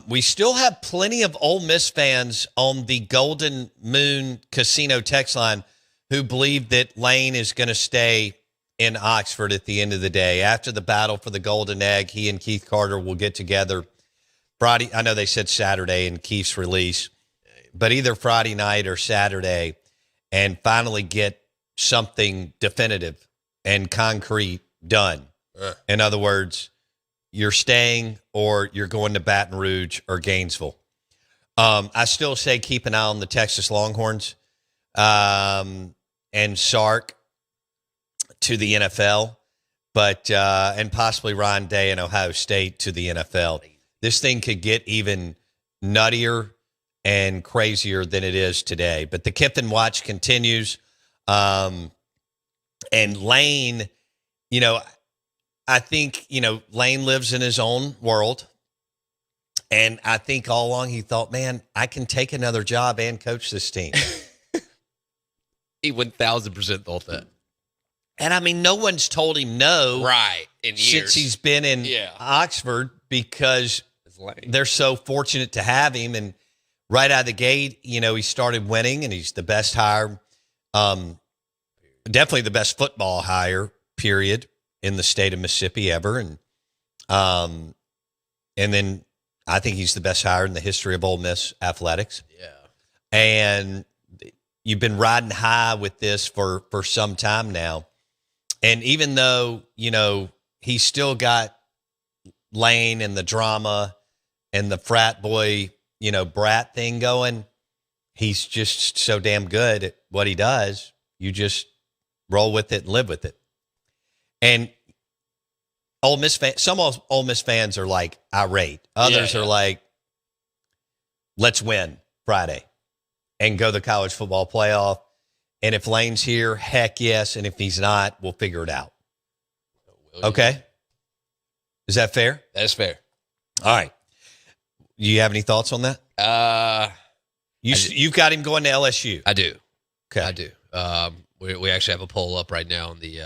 We still have plenty of Ole Miss fans on the Golden Moon Casino text line who believe that Lane is going to stay in Oxford at the end of the day. After the battle for the Golden Egg, he and Keith Carter will get together Friday. I know they said Saturday in Keith's release, but either Friday night or Saturday, and finally get something definitive and concrete done. In other words, you're staying or you're going to Baton Rouge or Gainesville. I still say keep an eye on the Texas Longhorns and Sark to the NFL, but and possibly Ryan Day and Ohio State to the NFL. This thing could get even nuttier and crazier than it is today. But the Kiffin watch continues. And Lane, I think, Lane lives in his own world. And I think all along he thought, man, I can take another job and coach this team. He 1,000% thought that. And I mean, no one's told him no. Right. In years. Since he's been in Oxford, because they're so fortunate to have him. And right out of the gate, he started winning, and he's the best hire, definitely the best football hire, period, in the state of Mississippi ever. And then I think he's the best hire in the history of Ole Miss athletics. Yeah. And you've been riding high with this for some time now. And even though, he's still got Lane and the drama and the frat boy, brat thing going, he's just so damn good at what he does. You just roll with it and live with it. And Ole Miss fans, some Ole Miss fans are like irate. Others are like, let's win Friday and go to the college football playoff. And if Lane's here, heck yes. And if he's not, we'll figure it out. Okay. Is that fair? That is fair. All right. Do you have any thoughts on that? You've got him going to LSU. I do. Okay. I do. We actually have a poll up right now on the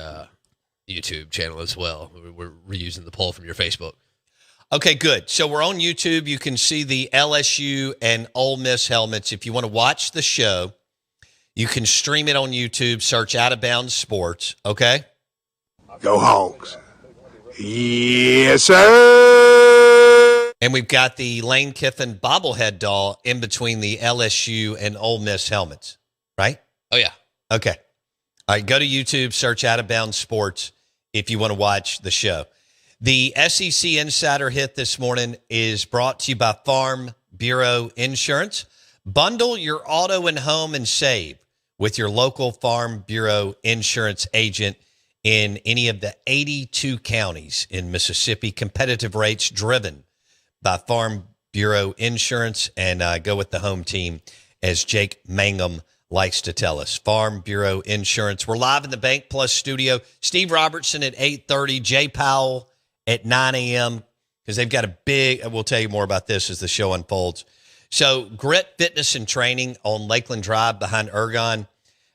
YouTube channel as well. We're reusing the poll from your Facebook. Okay, good. So we're on YouTube. You can see the LSU and Ole Miss helmets. If you want to watch the show, you can stream it on YouTube. Search Out of Bounds Sports. Okay? Go Hogs. Yes, sir. And we've got the Lane Kiffin bobblehead doll in between the LSU and Ole Miss helmets, right? Oh, yeah. Okay. All right, go to YouTube, search Out of Bounds Sports if you want to watch the show. The SEC Insider Hit this morning is brought to you by Farm Bureau Insurance. Bundle your auto and home and save with your local Farm Bureau Insurance agent in any of the 82 counties in Mississippi. Competitive rates driven by Farm Bureau Insurance, and go with the home team, as Jake Mangum likes to tell us. Farm Bureau Insurance. We're live in the Bank Plus studio. Steve Robertson at 8:30, Jay Powell at 9 a.m., because they've got a big, we'll tell you more about this as the show unfolds. So Grit Fitness and Training on Lakeland Drive behind Ergon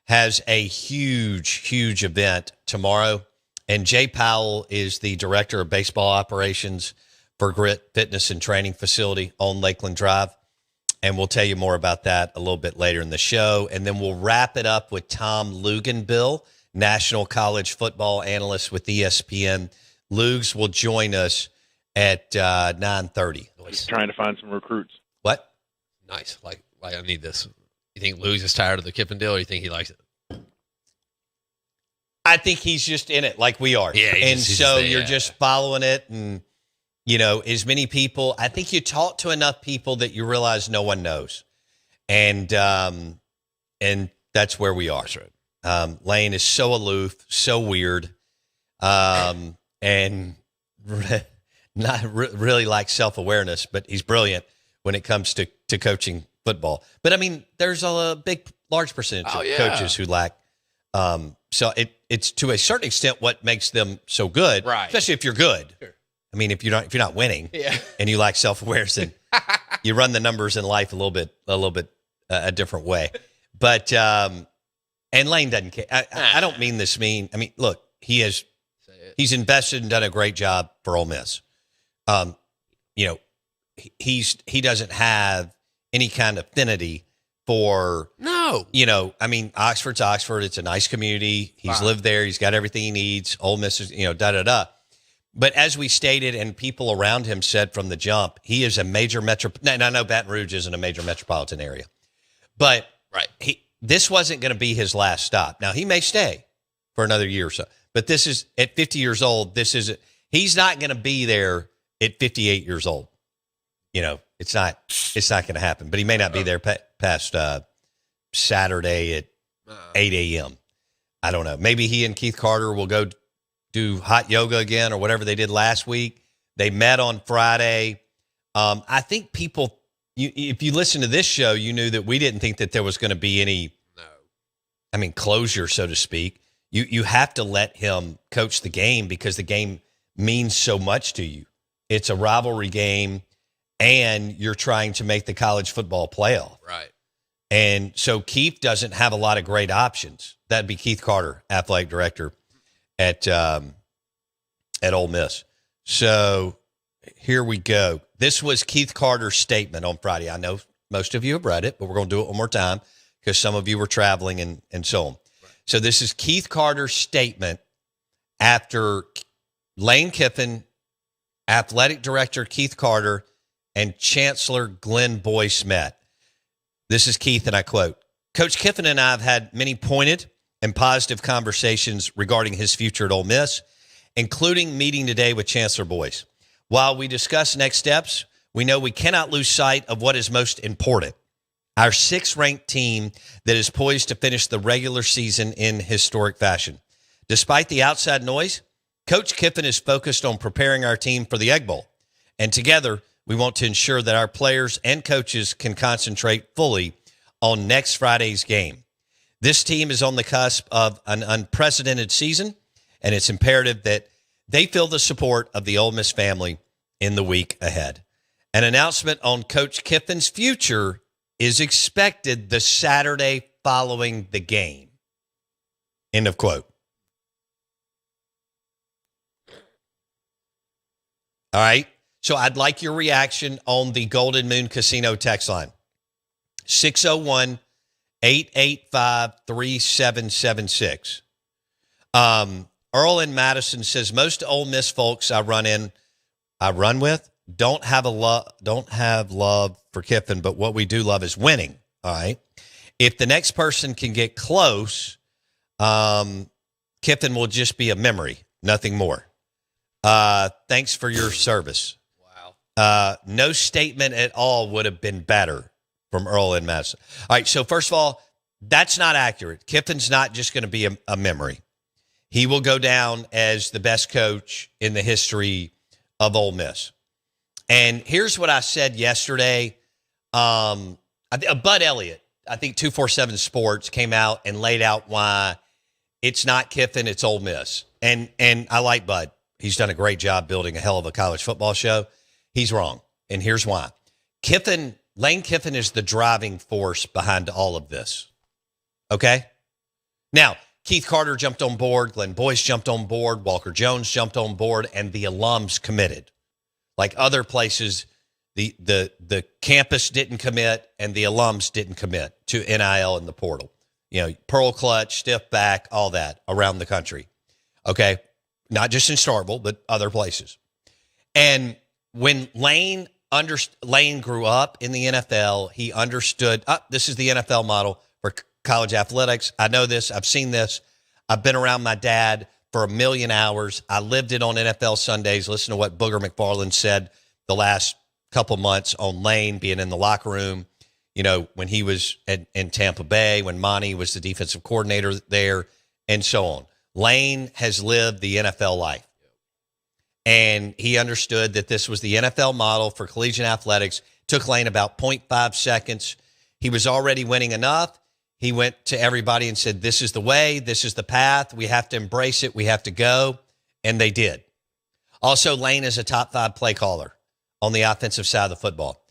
has a huge event tomorrow. And Jay Powell is the director of baseball operations for Grit Fitness and Training Facility on Lakeland Drive. And we'll tell you more about that a little bit later in the show. And then we'll wrap it up with Tom Luganbill, national college football analyst with ESPN. Lugs will join us at 9:30. He's trying to find some recruits. What? Nice. Like I need this. You think Lugs is tired of the Kiffin deal, or you think he likes it? I think he's just in it like we are. Yeah. You're just following it. And, as many people, I think you talk to enough people that you realize no one knows. And that's where we are. That's right. Lane is so aloof, so weird, and not really like self-awareness, but he's brilliant when it comes to coaching football. But, I mean, there's a large percentage of coaches who lack. So it's to a certain extent what makes them so good, right? Especially if you're good. Sure. I mean, if you're not winning, and you lack self-awareness, then you run the numbers in life a little bit a different way. But and Lane doesn't care. I don't mean this mean. I mean, look, he's invested and done a great job for Ole Miss. he doesn't have any kind of affinity for, No. Oxford's Oxford. It's a nice community. He's lived there. He's got everything he needs. Ole Miss is, da-da-da. But as we stated, and people around him said from the jump, he is a major and I know Baton Rouge isn't a major metropolitan area, but this wasn't going to be his last stop. Now, he may stay for another year or so, but this is at 50 years old. He's not going to be there at 58 years old. It's not going to happen, but he may not be there past Saturday at 8 a.m. I don't know. Maybe he and Keith Carter will go do hot yoga again or whatever they did last week. They met on Friday. I think people, if you listen to this show, you knew that we didn't think that there was going to be any, closure, so to speak. You have to let him coach the game because the game means so much to you. It's a rivalry game, and you're trying to make the college football playoff. Right. And so Keith doesn't have a lot of great options. That'd be Keith Carter, athletic director at Ole Miss. So here we go. This was Keith Carter's statement on Friday. I know most of you have read it, but we're going to do it one more time because some of you were traveling and so on. Right. So this is Keith Carter's statement after Lane Kiffin, athletic director Keith Carter, and Chancellor Glenn Boyce met. This is Keith, and I quote, "Coach Kiffin and I have had many pointed and positive conversations regarding his future at Ole Miss, including meeting today with Chancellor Boyce. While we discuss next steps, we know we cannot lose sight of what is most important, our 6th-ranked team that is poised to finish the regular season in historic fashion. Despite the outside noise, Coach Kiffin is focused on preparing our team for the Egg Bowl, and together we want to ensure that our players and coaches can concentrate fully on next Friday's game. This team is on the cusp of an unprecedented season, and it's imperative that they feel the support of the Ole Miss family in the week ahead. An announcement on Coach Kiffin's future is expected the Saturday following the game." End of quote. All right. So I'd like your reaction on the Golden Moon Casino text line. 601-885-3776. Earl in Madison says, most Ole Miss folks I run with don't have love for Kiffin, but what we do love is winning. All right. If the next person can get close, Kiffin will just be a memory, nothing more. Thanks for your service. Wow. No statement at all would have been better, from Earl in Madison. All right. So first of all, that's not accurate. Kiffin's not just going to be a memory. He will go down as the best coach in the history of Ole Miss. And here's what I said yesterday. Bud Elliott, I think 247 Sports came out and laid out why it's not Kiffin, it's Ole Miss. And I like Bud. He's done a great job building a hell of a college football show. He's wrong. And here's why. Lane Kiffin is the driving force behind all of this. Okay? Now, Keith Carter jumped on board, Glenn Boyce jumped on board, Walker Jones jumped on board, and the alums committed. Like other places, the campus didn't commit and the alums didn't commit to NIL and the portal. Pearl Clutch, Stiff Back, all that around the country. Okay? Not just in Starkville, but other places. And when Lane grew up in the NFL, he understood, this is the NFL model for college athletics. I know this. I've seen this. I've been around my dad for 1 million hours. I lived it on NFL Sundays. Listen to what Booger McFarland said the last couple months on Lane being in the locker room, when he was in Tampa Bay, when Monty was the defensive coordinator there, and so on. Lane has lived the NFL life. And he understood that this was the NFL model for collegiate athletics. Took Lane about 0.5 seconds. He was already winning enough. He went to everybody and said, this is the way, this is the path. We have to embrace it. We have to go. And they did. Also, Lane is a top 5 play caller on the offensive side of the football.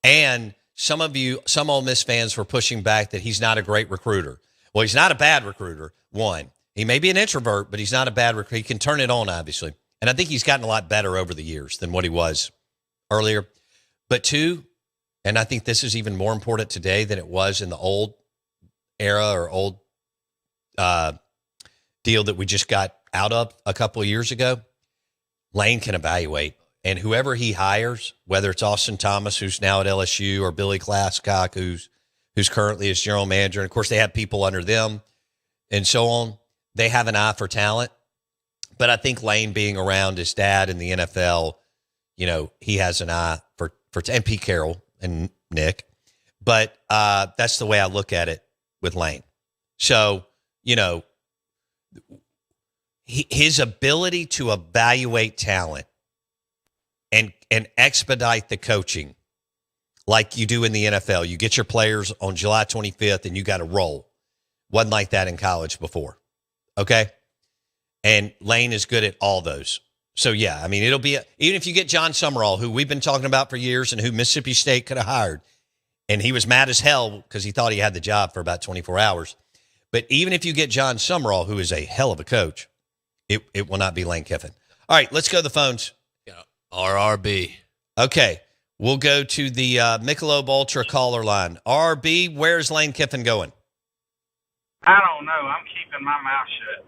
And some Ole Miss fans were pushing back that he's not a great recruiter. Well, he's not a bad recruiter, one. He may be an introvert, but he's not a bad recruiter. He can turn it on, obviously. And I think he's gotten a lot better over the years than what he was earlier. But two, and I think this is even more important today than it was in the old era or old deal that we just got out of a couple of years ago. Lane can evaluate, and whoever he hires, whether it's Austin Thomas, who's now at LSU, or Billy Glasscock, who's currently his general manager, and of course they have people under them and so on. They have an eye for talent, but I think Lane being around his dad in the NFL, he has an eye for and Pete Carroll and Nick, but that's the way I look at it with Lane. So, his ability to evaluate talent and expedite the coaching like you do in the NFL. You get your players on July 25th and you got to roll. Wasn't like that in college before. Okay? And Lane is good at all those. So, yeah, I mean, it'll be even if you get John Summerall, who we've been talking about for years and who Mississippi State could have hired, and he was mad as hell because he thought he had the job for about 24 hours. But even if you get John Summerall, who is a hell of a coach, it will not be Lane Kiffin. All right, let's go to the phones. Yeah, RRB. Okay, we'll go to the Michelob Ultra caller line. RRB, where's Lane Kiffin going? I don't know. I'm keeping my mouth shut.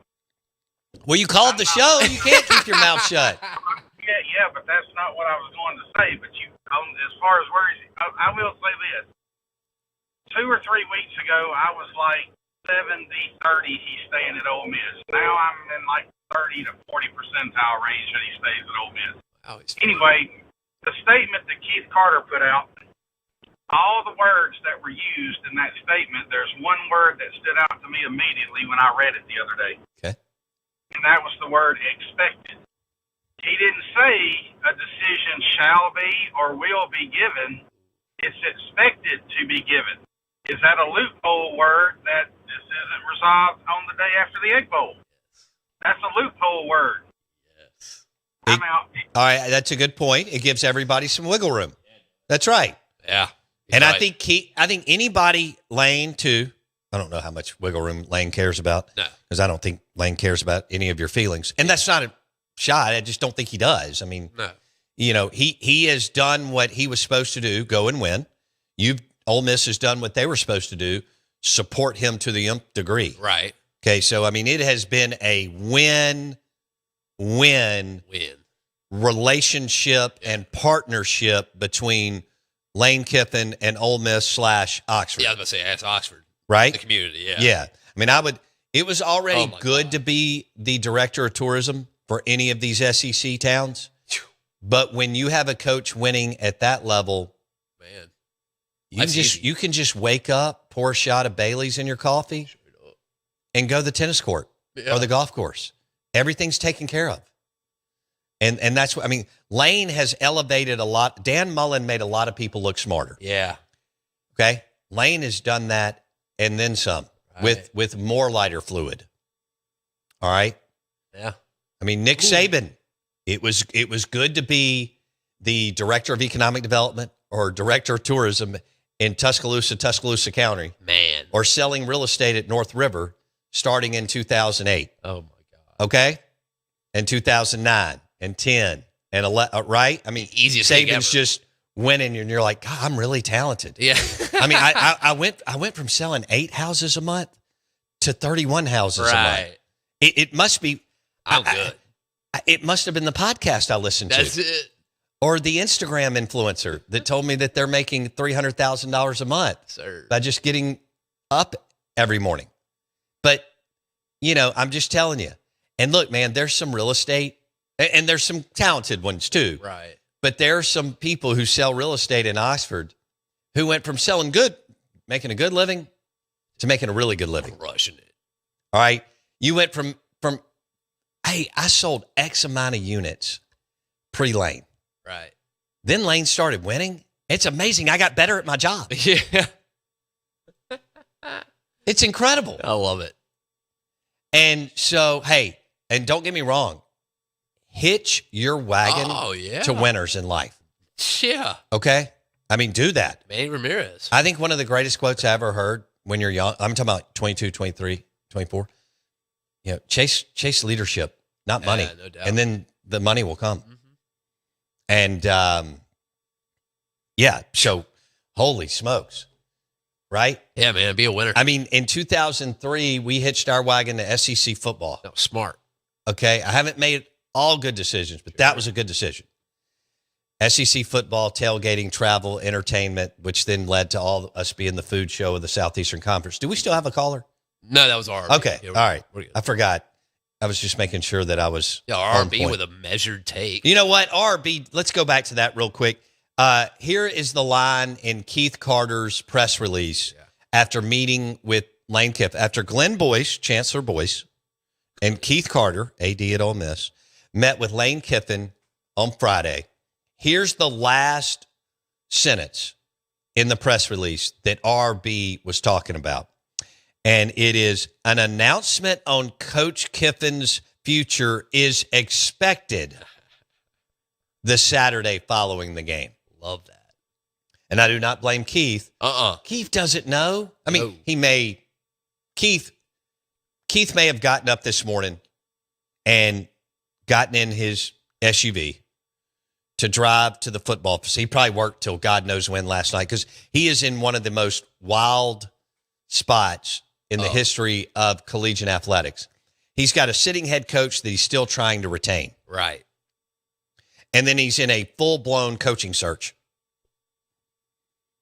Well, you called the show. You can't keep your mouth shut. Yeah, but that's not what I was going to say. But as far as where I will say this. 2 or 3 weeks ago, I was like 70-30. He's staying at Ole Miss. Now I'm in like 30 to 40 percentile range that he stays at Ole Miss. Anyway, the statement that Keith Carter put out, all the words that were used in that statement, there's one word that stood out to me immediately when I read it the other day. Okay. And that was the word expected. He didn't say a decision shall be or will be given. It's expected to be given. Is that a loophole word that this isn't resolved on the day after the Egg Bowl? That's a loophole word. Yes. I'm out. All right, that's a good point. It gives everybody some wiggle room. That's right. Yeah. And right. I think anybody, Lane, too, I don't know how much wiggle room Lane cares about. No. Because I don't think Lane cares about any of your feelings. And that's not a shot. I just don't think he does. I mean, no. He has done what he was supposed to do, go and win. Ole Miss has done what they were supposed to do, support him to the nth degree. Right. Okay, so, I mean, it has been a win relationship and partnership between Lane Kiffin and Ole Miss / Oxford. Yeah, I was going to say, that's Oxford. Right? The community, yeah. Yeah. I mean, it was already good to be the director of tourism for any of these SEC towns. But when you have a coach winning at that level, man, you can just wake up, pour a shot of Bailey's in your coffee, and go to the tennis court or the golf course. Everything's taken care of. And that's what, I mean, Lane has elevated a lot. Dan Mullen made a lot of people look smarter. Yeah. Okay. Lane has done that and then some with more lighter fluid. All right. Yeah. I mean, Nick Saban, it was good to be the director of economic development or director of tourism in Tuscaloosa County. Man. Or selling real estate at North River starting in 2008. Oh, my God. Okay? And 2009 and 10 and 11, right? I mean, easiest thing ever. Saban's just winning and you're like, God, I'm really talented. Yeah. I mean, I went from selling 8 houses a month to 31 houses a month. It must be. I'm good. It must have been the podcast I listened to. That's it. Or the Instagram influencer that told me that they're making $300,000 a month by just getting up every morning. But, I'm just telling you. And look, man, there's some real estate and there's some talented ones too. Right. But there are some people who sell real estate in Oxford who went from making a good living to making a really good living. Crushing it. All right. You went from, hey, I sold X amount of units pre-Lane. Right. Then Lane started winning. It's amazing. I got better at my job. Yeah. It's incredible. I love it. And so, hey, and don't get me wrong, hitch your wagon to winners in life. Yeah. Okay? I mean, do that. Manny Ramirez. I think one of the greatest quotes I ever heard when you're young, I'm talking about 22, 23, 24, chase leadership, not money. No doubt. And then the money will come. Mm-hmm. And Yeah. So, holy smokes. Right? Yeah, man, be a winner. I mean, in 2003, we hitched our wagon to SEC football. That was smart. Okay. I haven't made all good decisions, but that was a good decision. SEC football, tailgating, travel, entertainment, which then led to all of us being the food show of the Southeastern Conference. Do we still have a caller? No, that was RB. Okay. Yeah, all right. we're good. I forgot. I was just making sure that I was Yeah, on RB point. with a measured take. You know what? RB, let's go back to that real quick. Here is the line in Keith Carter's press release after meeting with Lane Kiffin. After Glenn Boyce, Chancellor Boyce, and Keith Carter, AD at Ole Miss, met with Lane Kiffin on Friday. Here's the last sentence in the press release that RB was talking about. And it is, an announcement on Coach Kiffin's future is expected the Saturday following the game. Love that. And I do not blame Keith. Keith doesn't know. I mean, No. Keith may have gotten up this morning and gotten in his SUV to drive to the football facility. He probably worked till God knows when last night because he is in one of the most wild spots in the history of collegiate athletics. He's got a sitting head coach that he's still trying to retain. Right. And then he's in a full-blown coaching search.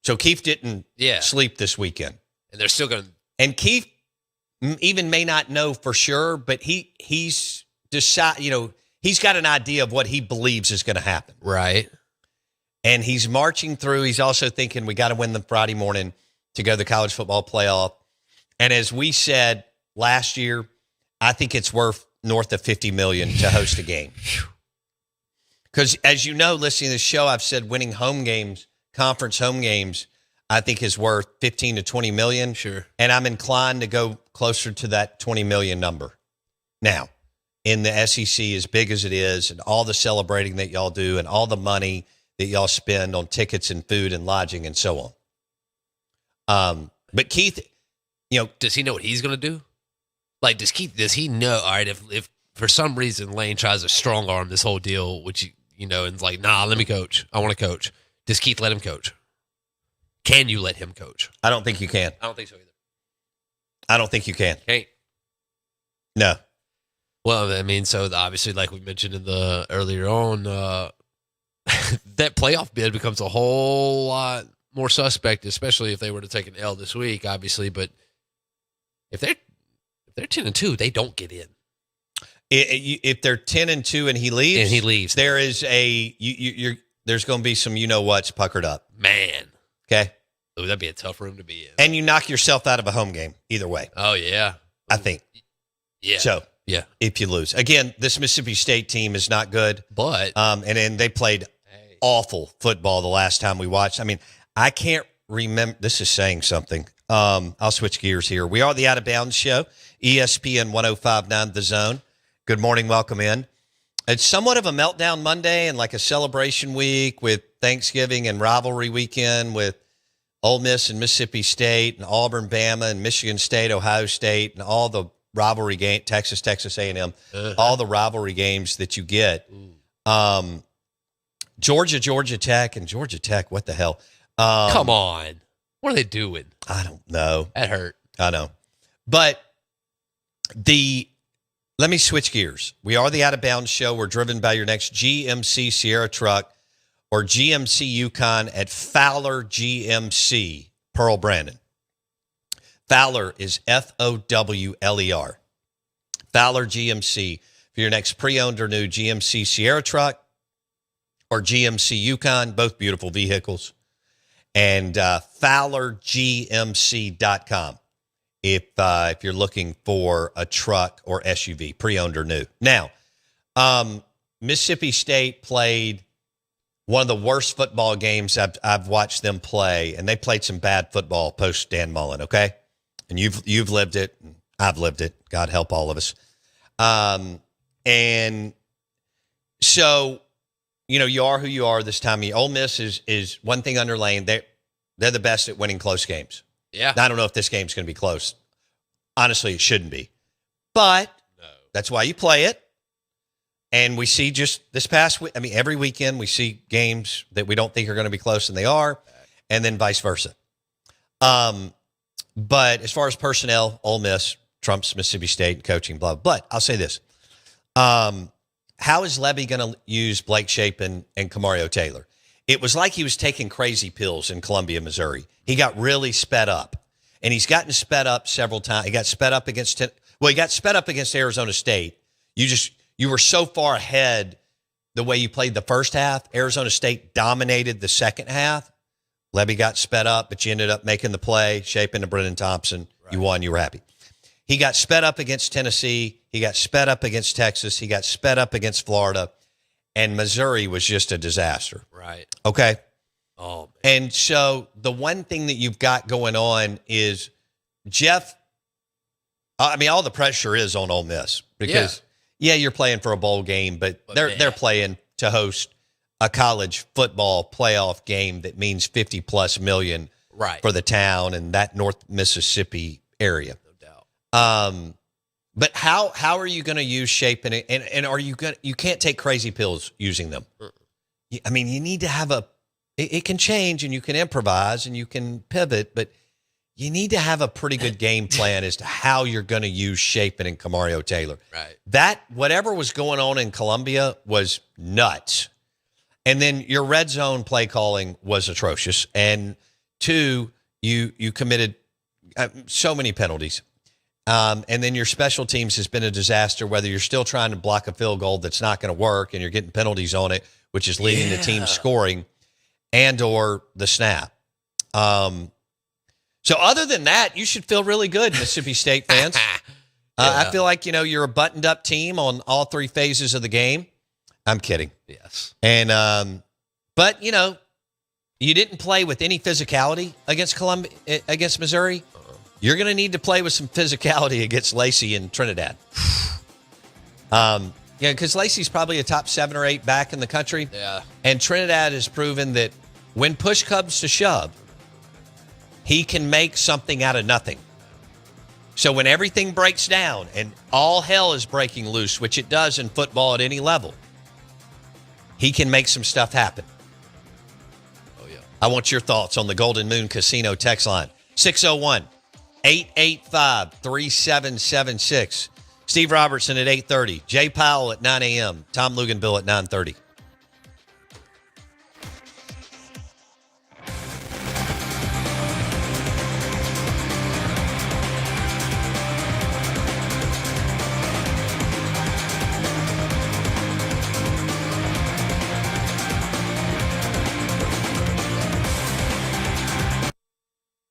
So Keith didn't sleep this weekend. And they're still going to. And Keith even may not know for sure, but he's decided, he's got an idea of what he believes is going to happen. Right. And he's marching through. He's also thinking we got to win the Friday morning to go to the college football playoff. And as we said last year, I think it's worth north of $50 million to host a game. Because as you know, listening to the show, I've said winning home games, conference home games, I think is worth 15 to 20 million. Sure. And I'm inclined to go closer to that 20 million number. Now, in the SEC, as big as it is, and all the celebrating that y'all do, and all the money that y'all spend on tickets and food and lodging and so on. But Keith, does he know what he's going to do? Like, does he know, all right, if for some reason Lane tries to strong arm this whole deal, which, and it's like, nah, let me coach. I want to coach. Does Keith let him coach? Can you let him coach? I don't think you can. I don't think so either. I don't think you can. Can't. No. Well, I mean, so obviously, like we mentioned in the earlier on, that playoff bid becomes a whole lot more suspect, especially if they were to take an L this week, obviously. But if they're 10-2, they don't get in. If they're 10-2 and he leaves, there is there's going to be some what's puckered up. Man, okay, ooh, that'd be a tough room to be in. And you knock yourself out of a home game either way. Oh yeah, I think. Yeah. So yeah, if you lose again, this Mississippi State team is not good. But and then they played awful football the last time we watched. I mean, I can't remember. This is saying something. I'll switch gears here. We are the Out of Bounds Show, ESPN 105.9 The Zone. Good morning. Welcome in. It's somewhat of a meltdown Monday and like a celebration week with Thanksgiving and rivalry weekend with Ole Miss and Mississippi State and Auburn, Bama and Michigan State, Ohio State, and all the rivalry game, Texas A&M, all the rivalry games that you get. Georgia Tech, and Georgia Tech, what the hell? Come on. What are they doing? I don't know. That hurt. I know. But let me switch gears. We are the Out of Bounds Show. We're driven by your next GMC Sierra truck or GMC Yukon at Fowler GMC, Pearl Brandon. Fowler is Fowler. Fowler GMC for your next pre-owned or new GMC Sierra truck or GMC Yukon, both beautiful vehicles. And FowlerGMC.com if you're looking for a truck or SUV, pre-owned or new. Now, Mississippi State played one of the worst football games I've watched them play, and they played some bad football post Dan Mullen, okay? And you've lived it, and I've lived it. God help all of us. And so, you are who you are this time of year. Ole Miss is one thing under Lane. They're the best at winning close games. Yeah. Now, I don't know if this game's going to be close. Honestly, it shouldn't be. But that's why you play it. And we see just this past week, I mean, every weekend we see games that we don't think are going to be close and they are, and then vice versa. But as far as personnel, Ole Miss trumps Mississippi State coaching, blah. But I'll say this. How is Levy going to use Blake Shapen and Kamario Taylor? It was like he was taking crazy pills in Columbia, Missouri. He got really sped up, and he's gotten sped up several times. He got sped up against Arizona State. You were so far ahead the way you played the first half. Arizona State dominated the second half. Levy got sped up, but you ended up making the play, Shapen to Brennan Thompson. Right. You won. You were happy. He got sped up against Tennessee. He got sped up against Texas. He got sped up against Florida. And Missouri was just a disaster. Right. Okay? Oh, man. And so the one thing that you've got going on is Jeff, I mean, all the pressure is on Ole Miss. Because, yeah you're playing for a bowl game, but they're playing to host a college football playoff game that means 50+ million for the town and that North Mississippi area. But how are you going to use Shapen and are you going you can't take crazy pills using them. I mean, you need to have it can change and you can improvise and you can pivot, but you need to have a pretty good game plan as to how you're going to use Shapen and Kamario Taylor. Right. That whatever was going on in Columbia was nuts. And then your red zone play calling was atrocious. And 2, you committed so many penalties. And then your special teams has been a disaster, whether you're still trying to block a field goal that's not going to work and you're getting penalties on it, which is leading the team scoring, and or the snap. So other than that, you should feel really good, Mississippi State fans. I feel like, you're a buttoned-up team on all 3 phases of the game. I'm kidding. Yes. And but, you didn't play with any physicality against Missouri. You're going to need to play with some physicality against Lacey and Trinidad. Because Lacey's probably a top 7 or 8 back in the country. Yeah. And Trinidad has proven that when push comes to shove, he can make something out of nothing. So when everything breaks down and all hell is breaking loose, which it does in football at any level, he can make some stuff happen. Oh, yeah. I want your thoughts on the Golden Moon Casino text line. 601-885-3776. Steve Robertson at 8:30. Jay Powell at 9 a.m. Tom Luganville at 9:30.